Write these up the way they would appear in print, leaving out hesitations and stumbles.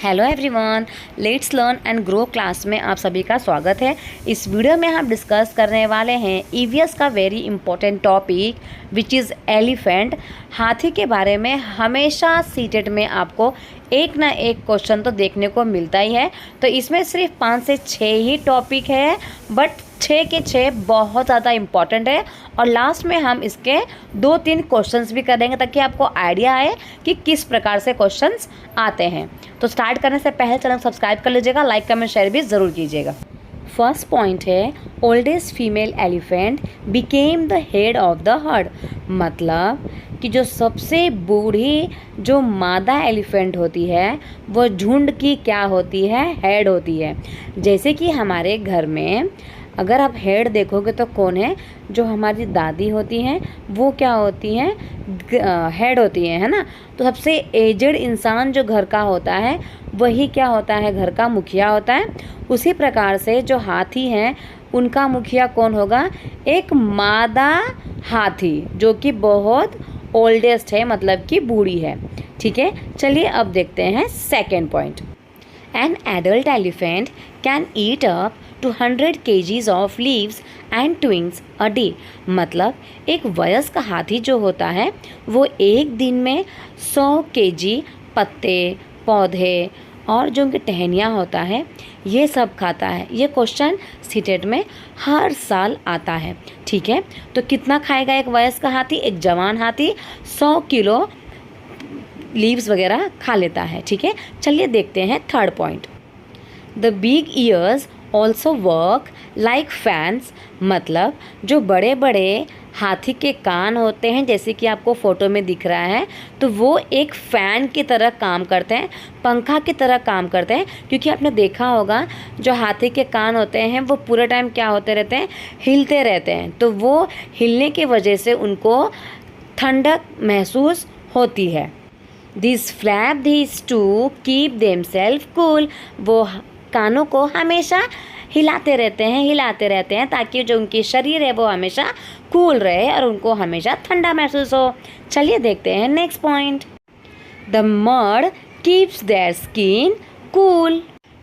Hello everyone, let's learn and grow class में आप सभी का स्वागत है। इस वीडियो में हम डिस्कस करने वाले हैं ईवीएस का very important topic which is elephant. हाथी के बारे में हमेशा सीटेट में आपको एक ना एक क्वेश्चन तो देखने को मिलता ही है। तो इसमें सिर्फ 5 से 6 ही टॉपिक है, बट 6 के 6 बहुत ज़्यादा इम्पॉर्टेंट है। और लास्ट में हम इसके 2-3 क्वेश्चंस भी करेंगे ताकि आपको आइडिया आए कि किस प्रकार से क्वेश्चंस आते हैं। तो स्टार्ट करने से पहले चैनल सब्सक्राइब कर लीजिएगा, लाइक कमेंट शेयर भी ज़रूर कीजिएगा। फर्स्ट पॉइंट है oldest female elephant became the head of the herd. मतलब कि जो सबसे बूढ़ी जो मादा एलिफेंट होती है वो झुंड की क्या होती है, हेड होती है। जैसे कि हमारे घर में अगर आप हेड देखोगे तो कौन है, जो हमारी दादी होती हैं वो क्या होती हैं, हेड होती है ना। तो सबसे एजड इंसान जो घर का होता है वही क्या होता है, घर का मुखिया होता है। उसी प्रकार से जो हाथी हैं उनका मुखिया कौन होगा, एक मादा हाथी जो कि बहुत ओल्डेस्ट है, मतलब कि बूढ़ी है। ठीक है, चलिए अब देखते हैं second point. An adult elephant can eat up 200 kgs of leaves and twigs a day. मतलब एक वयस्क हाथी जो होता है वो एक दिन में 100 kg पत्ते, पौधे और जो उनकी टहनियाँ होता है ये सब खाता है। ये क्वेश्चन सीटेट में हर साल आता है। ठीक है, तो कितना खाएगा एक वयस्क हाथी, एक जवान हाथी 100 किलो लीव्स वगैरह खा लेता है। ठीक है, चलिए देखते हैं third point. The big years also work like fans. मतलब जो बड़े बड़े हाथी के कान होते हैं, जैसे कि आपको फ़ोटो में दिख रहा है, तो वो एक फ़ैन की तरह काम करते हैं, पंखा की तरह काम करते हैं। क्योंकि आपने देखा होगा जो हाथी के कान होते हैं वो पूरे टाइम क्या होते रहते हैं, हिलते रहते हैं। तो वो हिलने की वजह से उनको ठंडक महसूस होती है। This flap this to keep themself cool. वो कानों को हमेशा हिलाते रहते हैं ताकि जो उनकी शरीर है वो हमेशा कूल रहे और उनको हमेशा ठंडा महसूस हो। चलिए देखते हैं next point. The mud keeps their skin cool.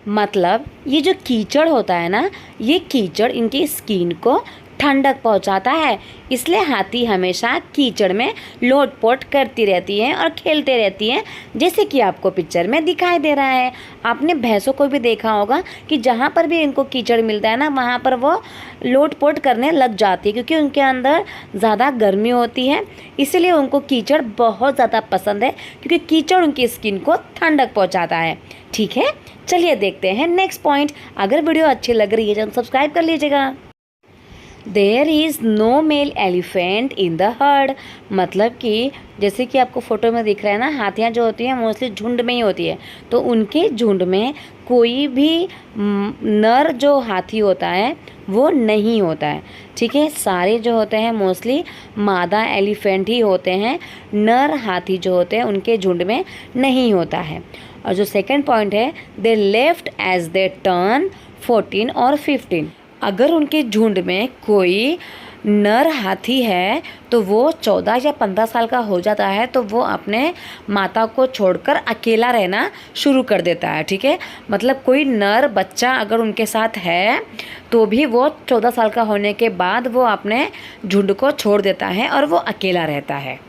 मतलब ये जो कीचड़ होता है ना, ये कीचड़ इनकी स्किन को ठंडक पहुंचाता है, इसलिए हाथी हमेशा कीचड़ में लोटपोट करती रहती हैं और खेलते रहती हैं, जैसे कि आपको पिक्चर में दिखाई दे रहा है। आपने भैंसों को भी देखा होगा कि जहाँ पर भी इनको कीचड़ मिलता है ना, वहाँ पर वो लोटपोट करने लग जाती है, क्योंकि उनके अंदर ज़्यादा गर्मी होती है, इसलिए उनको कीचड़ बहुत ज़्यादा पसंद है, क्योंकि कीचड़ उनकी स्किन को ठंडक पहुँचाता है। ठीक है, चलिए देखते हैं नेक्स्ट पॉइंट। अगर वीडियो अच्छी लग रही है तो सब्सक्राइब कर लीजिएगा। There is no male elephant in the herd. मतलब कि जैसे कि आपको फ़ोटो में दिख रहा है ना, हाथियाँ जो होती हैं मोस्टली झुंड में ही होती है, तो उनके झुंड में कोई भी नर जो हाथी होता है वो नहीं होता है। ठीक है, सारे जो होते हैं मोस्टली मादा एलिफेंट ही होते हैं, नर हाथी जो होते हैं उनके झुंड में नहीं होता है। और जो सेकंड पॉइंट है, they left as they turn 14 और 15। अगर उनके झुंड में कोई नर हाथी है तो वो 14 या 15 साल का हो जाता है तो वो अपने माता को छोड़कर अकेला रहना शुरू कर देता है। ठीक है, मतलब कोई नर बच्चा अगर उनके साथ है तो भी वो 14 साल का होने के बाद वो अपने झुंड को छोड़ देता है और वो अकेला रहता है।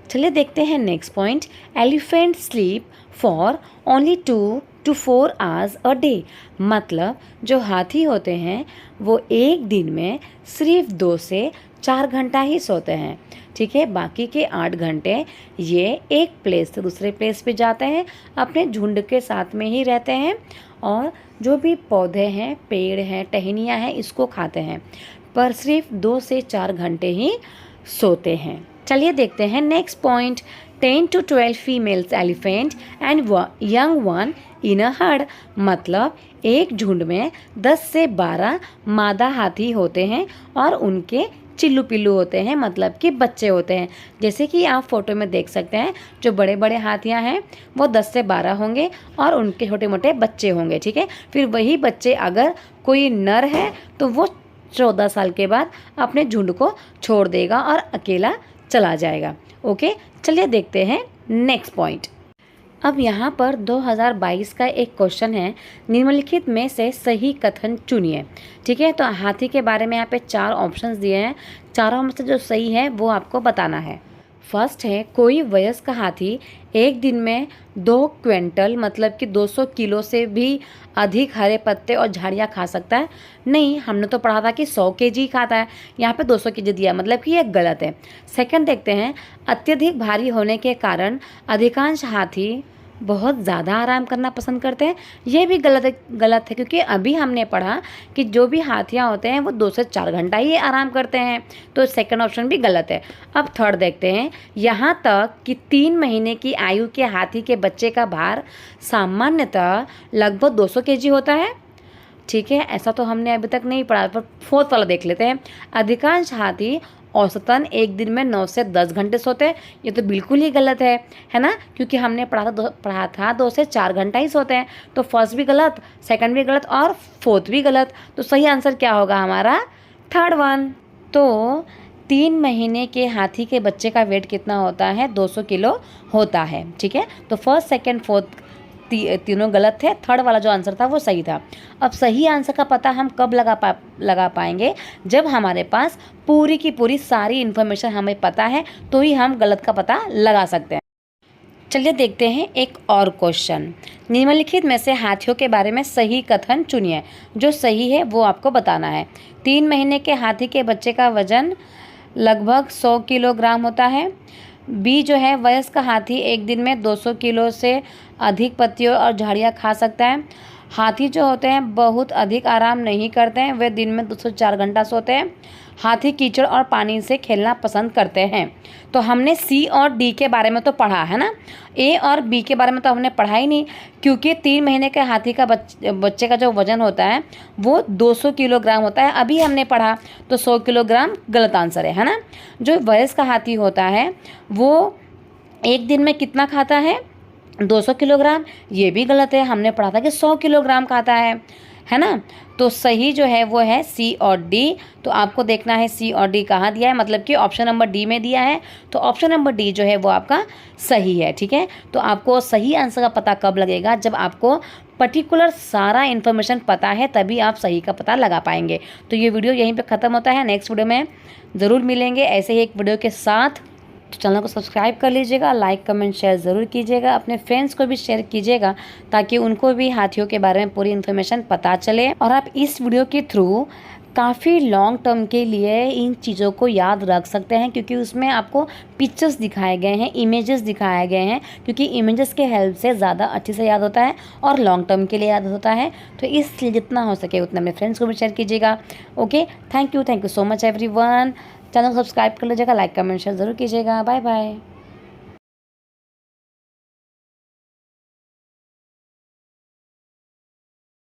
चलिए देखते हैं next point. Elephant sleep for only 2 to 4 hours a day. मतलब जो हाथी होते हैं वो एक दिन में सिर्फ 2 से 4 घंटा ही सोते हैं। ठीक है, बाकी के 8 घंटे ये एक प्लेस से दूसरे प्लेस पे जाते हैं, अपने झुंड के साथ में ही रहते हैं और जो भी पौधे हैं, पेड़ हैं, टहनियाँ हैं, इसको खाते हैं, पर सिर्फ 2 से 4 घंटे ही सोते हैं। चलिए देखते हैं next point. 10 to 12 females elephant and young one in a herd. मतलब एक झुंड में 10 से 12 मादा हाथी होते हैं और उनके चिल्लू पिल्लू होते हैं, मतलब कि बच्चे होते हैं। जैसे कि आप फोटो में देख सकते हैं, जो बड़े बड़े हाथियां हैं वो 10 से 12 होंगे और उनके छोटे मोटे बच्चे होंगे। ठीक है, फिर वही बच्चे अगर कोई नर है तो वो 14 साल के बाद अपने झुंड को छोड़ देगा और अकेला चला जाएगा। ओके, चलिए देखते हैं नेक्स्ट पॉइंट। अब यहाँ पर 2022 का एक क्वेश्चन है, निम्नलिखित में से सही कथन चुनिए। ठीक है, तो हाथी के बारे में यहाँ पे 4 ऑप्शंस दिए हैं, चारों में से जो सही है वो आपको बताना है। फर्स्ट है, कोई वयस्क हाथी एक दिन में 2 क्विंटल मतलब कि 200 किलो से भी अधिक हरे पत्ते और झाड़ियाँ खा सकता है। नहीं, हमने तो पढ़ा था कि 100 केजी खाता है, यहाँ पे 200 केजी दिया, मतलब कि ये गलत है। सेकंड देखते हैं, अत्यधिक भारी होने के कारण अधिकांश हाथी बहुत ज़्यादा आराम करना पसंद करते हैं। ये भी गलत है क्योंकि अभी हमने पढ़ा कि जो भी हाथियाँ होते हैं वो 2 से 4 घंटा ही आराम करते हैं, तो सेकंड ऑप्शन भी गलत है। अब थर्ड देखते हैं, यहाँ तक कि 3 महीने की आयु के हाथी के बच्चे का भार सामान्यतः लगभग 200 केजी होता है। ठीक है, ऐसा तो हमने अभी तक नहीं पढ़ा, पर फोर्थ वाला देख लेते हैं, अधिकांश हाथी औसतन एक दिन में 9 से 10 घंटे सोते हैं। ये तो बिल्कुल ही गलत है ना, क्योंकि हमने पढ़ा था 2 से 4 घंटा ही सोते हैं। तो फर्स्ट भी गलत, सेकंड भी गलत और फोर्थ भी गलत। तो सही आंसर क्या होगा हमारा? Third one. तो 3 महीने के हाथी के बच्चे का वेट कितना होता है? 200 किलो होता है। ठीक है, तो फर्स्ट सेकंड फोर्थ तीनों गलत थे, थर्ड वाला जो आंसर था वो सही था। अब सही आंसर का पता हम कब लगा पाएंगे? जब हमारे पास पूरी की पूरी सारी इन्फॉर्मेशन हमें पता है, तो ही हम गलत का पता लगा सकते हैं। चलिए देखते हैं एक और क्वेश्चन, निम्नलिखित में से हाथियों के बारे में सही कथन चुनिए। जो सही है वो आपको बताना है। 3 महीने के हाथी के बच्चे का वजन लगभग 100 किलोग्राम होता है। बी जो है, वयस्क हाथी एक दिन में 200 किलो से अधिक पत्तियों और झाड़ियाँ खा सकता है। हाथी जो होते हैं बहुत अधिक आराम नहीं करते हैं, वे दिन में 2 से 4 घंटा सोते हैं। हाथी कीचड़ और पानी से खेलना पसंद करते हैं। तो हमने सी और डी के बारे में तो पढ़ा है ना, ए और बी के बारे में तो हमने पढ़ा ही नहीं, क्योंकि 3 महीने के हाथी का बच्चे का जो वजन होता है वो 200 किलोग्राम होता है, अभी हमने पढ़ा। तो 100 किलोग्राम गलत आंसर है ना। जो वयस्क हाथी होता है वो एक दिन में कितना खाता है? 200 किलोग्राम। ये भी गलत है, हमने पढ़ा था कि 100 किलोग्राम खाता है ना। तो सही जो है वो है सी और डी। तो आपको देखना है सी और डी कहाँ दिया है, मतलब कि ऑप्शन नंबर डी में दिया है। तो ऑप्शन नंबर डी जो है वो आपका सही है। ठीक है, तो आपको सही आंसर का पता कब लगेगा? जब आपको पर्टिकुलर सारा इन्फॉर्मेशन पता है, तभी आप सही का पता लगा पाएंगे। तो ये वीडियो यहीं पे ख़त्म होता है, नेक्स्ट वीडियो में ज़रूर मिलेंगे ऐसे ही एक वीडियो के साथ। तो चैनल को सब्सक्राइब कर लीजिएगा, लाइक कमेंट शेयर ज़रूर कीजिएगा, अपने फ्रेंड्स को भी शेयर कीजिएगा ताकि उनको भी हाथियों के बारे में पूरी इन्फॉर्मेशन पता चले। और आप इस वीडियो के थ्रू काफ़ी लॉन्ग टर्म के लिए इन चीज़ों को याद रख सकते हैं, क्योंकि उसमें आपको पिक्चर्स दिखाए गए हैं, इमेजेस दिखाए गए हैं, क्योंकि इमेजेस के हेल्प से ज़्यादा अच्छे से याद होता है और लॉन्ग टर्म के लिए याद होता है। तो इसलिए जितना हो सके उतना अपने फ्रेंड्स को भी शेयर कीजिएगा। Okay, thank you so much everyone. Channel को सब्सक्राइब कर लीजिएगा, लाइक कमेंट शेयर ज़रूर कीजिएगा। Bye bye.